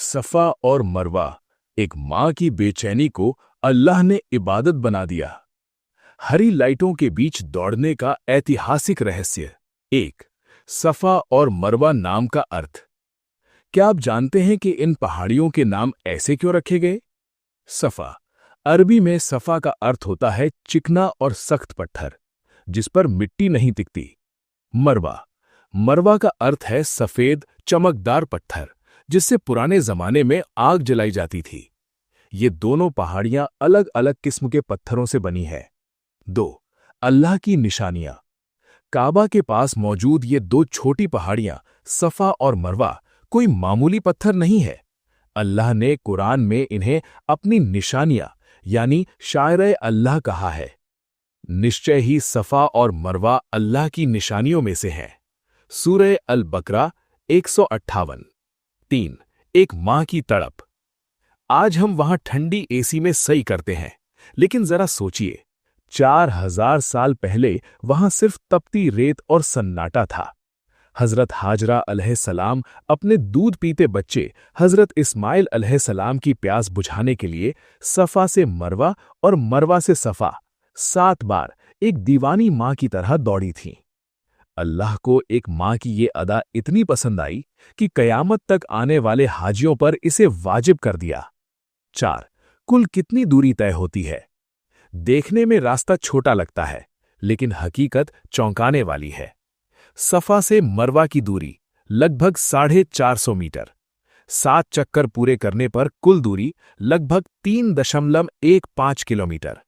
सफा और मरवा एक माँ की बेचैनी को अल्लाह ने इबादत बना दिया। हरी लाइटों के बीच दौड़ने का ऐतिहासिक रहस्य। एक, सफा और मरवा नाम का अर्थ। क्या आप जानते हैं कि इन पहाड़ियों के नाम ऐसे क्यों रखे गए? सफा अरबी में सफा का अर्थ होता है चिकना और सख्त पत्थर जिस पर मिट्टी नहीं टिकती। मरवा मरवा का अर्थ है सफेद चमकदार पत्थर जिससे पुराने जमाने में आग जलाई जाती थी। ये दोनों पहाड़ियां अलग अलग किस्म के पत्थरों से बनी है। 2. अल्लाह की निशानियां। काबा के पास मौजूद ये दो छोटी पहाड़ियां सफा और मरवा कोई मामूली पत्थर नहीं है। अल्लाह ने कुरान में इन्हें अपनी निशानियां यानी शायर अल्लाह कहा है। निश्चय ही सफा और मरवा अल्लाह की निशानियों में से हैं। सूरह अल बकरा 158। 3. एक मां की तड़प। आज हम वहां ठंडी एसी में सही करते हैं, लेकिन जरा सोचिए 4000 साल पहले वहां सिर्फ तपती रेत और सन्नाटा था। हजरत हाजरा अलैहिस्सलाम अपने दूध पीते बच्चे हजरत इस्माइल अलैहिस्सलाम की प्यास बुझाने के लिए सफा से मरवा और मरवा से सफा 7 बार एक दीवानी मां की तरह दौड़ी थीं। अल्लाह को एक मां की ये अदा इतनी पसंद आई कि कयामत तक आने वाले हाजियों पर इसे वाजिब कर दिया। 4. कुल कितनी दूरी तय होती है? देखने में रास्ता छोटा लगता है, लेकिन हकीकत चौंकाने वाली है। सफा से मरवा की दूरी लगभग 450 मीटर। 7 चक्कर पूरे करने पर कुल दूरी लगभग 3.15 किलोमीटर।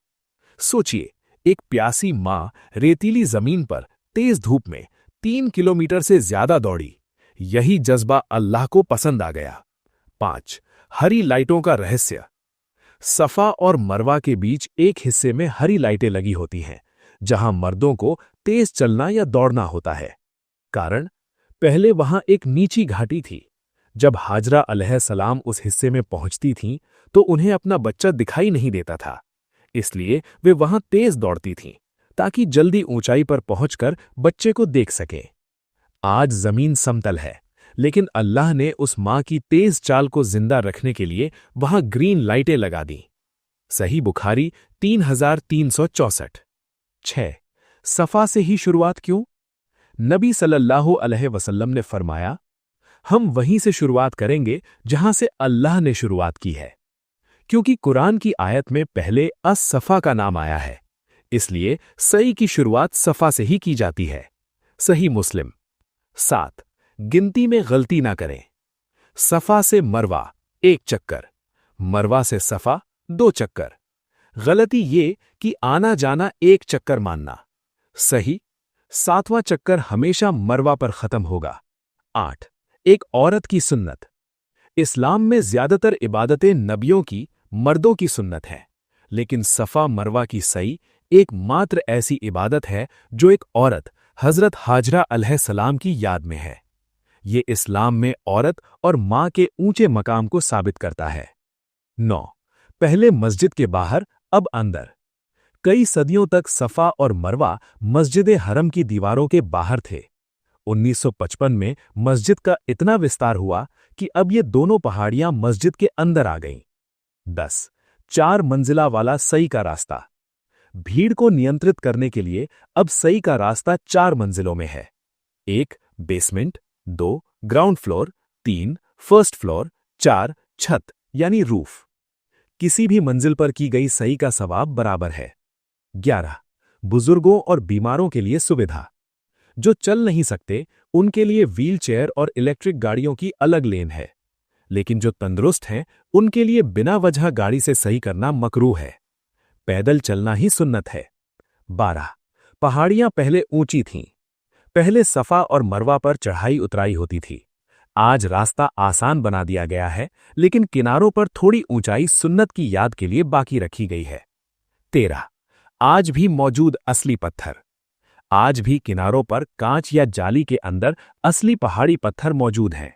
सोचिए, एक प्यासी मां रेतीली जमीन पर तेज धूप में 3 किलोमीटर से ज्यादा दौड़ी। यही जज्बा अल्लाह को पसंद आ गया। 5. हरी लाइटों का रहस्य। सफा और मरवा के बीच एक हिस्से में हरी लाइटें लगी होती हैं, जहां मर्दों को तेज चलना या दौड़ना होता है। कारण, पहले वहां एक नीची घाटी थी। जब हाजरा अलैहिस्सलाम उस हिस्से में पहुंचती थीं, तो उन्हें अपना बच्चा दिखाई नहीं देता था। इसलिए वे वहां तेज दौड़ती थीं, ताकि जल्दी ऊंचाई पर पहुंचकर बच्चे को देख सकें। आज जमीन समतल है, लेकिन अल्लाह ने उस मां की तेज चाल को जिंदा रखने के लिए वहां ग्रीन लाइटें लगा दी। सही बुखारी 3364। 6. सफा से ही शुरुआत क्यों? नबी सल्लल्लाहु अलैहि वसल्लम ने फरमाया, हम वहीं से शुरुआत करेंगे जहां से अल्लाह ने शुरुआत की है। क्योंकि कुरान की आयत में पहले अस-सफा का नाम आया है, इसलिए सई की शुरुआत सफा से ही की जाती है। सही मुस्लिम। 7. गिनती में गलती ना करें। सफा से मरवा 1 चक्कर, मरवा से सफा 2 चक्कर। गलती ये कि आना जाना 1 चक्कर मानना। सही, 7वां चक्कर हमेशा मरवा पर खत्म होगा। 8. एक औरत की सुन्नत। इस्लाम में ज्यादातर इबादतें नबियों की, मर्दों की सुन्नत है, लेकिन सफा मरवा की सई एकमात्र ऐसी इबादत है जो एक औरत हजरत हाजरा अलैहिस्सलाम की याद में है। ये इस्लाम में औरत और मां के ऊंचे मकाम को साबित करता है। 9. पहले मस्जिद के बाहर, अब अंदर। कई सदियों तक सफा और मरवा मस्जिद हरम की दीवारों के बाहर थे। 1955 में मस्जिद का इतना विस्तार हुआ कि अब ये दोनों पहाड़ियां मस्जिद के अंदर आ गईं। 10. 4 मंजिला वाला सई का रास्ता। भीड़ को नियंत्रित करने के लिए अब सई का रास्ता 4 मंजिलों में है। 1 basement, 2 ground floor, 3 first floor, 4 छत यानी रूफ। किसी भी मंजिल पर की गई सई का सवाब बराबर है। 11 बुजुर्गों और बीमारों के लिए सुविधा। जो चल नहीं सकते उनके लिए व्हीलचेयर और इलेक्ट्रिक गाड़ियों की अलग लेन है, लेकिन जो तंदुरुस्त हैं उनके लिए बिना वजह गाड़ी से सही करना मकरूह है। पैदल चलना ही सुन्नत है। 12 पहाड़ियां पहले ऊंची थीं। पहले सफा और मरवा पर चढ़ाई उतराई होती थी। आज रास्ता आसान बना दिया गया है, लेकिन किनारों पर थोड़ी ऊंचाई सुन्नत की याद के लिए बाकी रखी गई है। 13 आज भी मौजूद असली पत्थर। आज भी किनारों पर कांच या जाली के अंदर असली पहाड़ी पत्थर मौजूद हैं।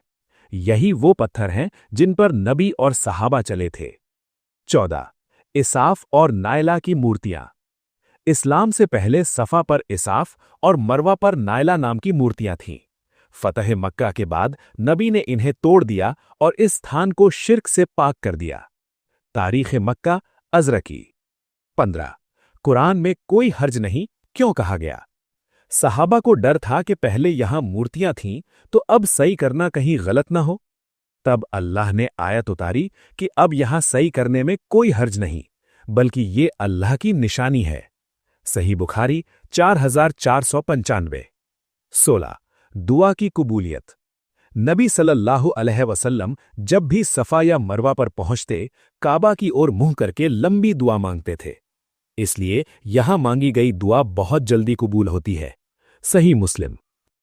यही वो पत्थर हैं जिन पर नबी और सहाबा चले थे। 14 इसाफ और नायला की मूर्तियां। इस्लाम से पहले सफा पर इसाफ और मरवा पर नायला नाम की मूर्तियां थीं। फतह मक्का के बाद नबी ने इन्हें तोड़ दिया और इस स्थान को शिर्क से पाक कर दिया। तारीख़ मक्का अज़रकी। 15 कुरान में कोई हर्ज नहीं क्यों कहा गया? सहाबा को डर था कि पहले यहां मूर्तियां थीं तो अब सही करना कहीं गलत ना हो। तब अल्लाह ने आयत उतारी कि अब यहां सही करने में कोई हर्ज नहीं, बल्कि ये अल्लाह की निशानी है। सही बुखारी 4495। 16 दुआ की कबूलियत। नबी सल्लल्लाहु अलैहि वसल्लम जब भी सफा या मरवा पर पहुंचते काबा की ओर मुंह करके लंबी दुआ मांगते थे। इसलिए यहां मांगी गई दुआ बहुत जल्दी कबूल होती है। सही मुस्लिम।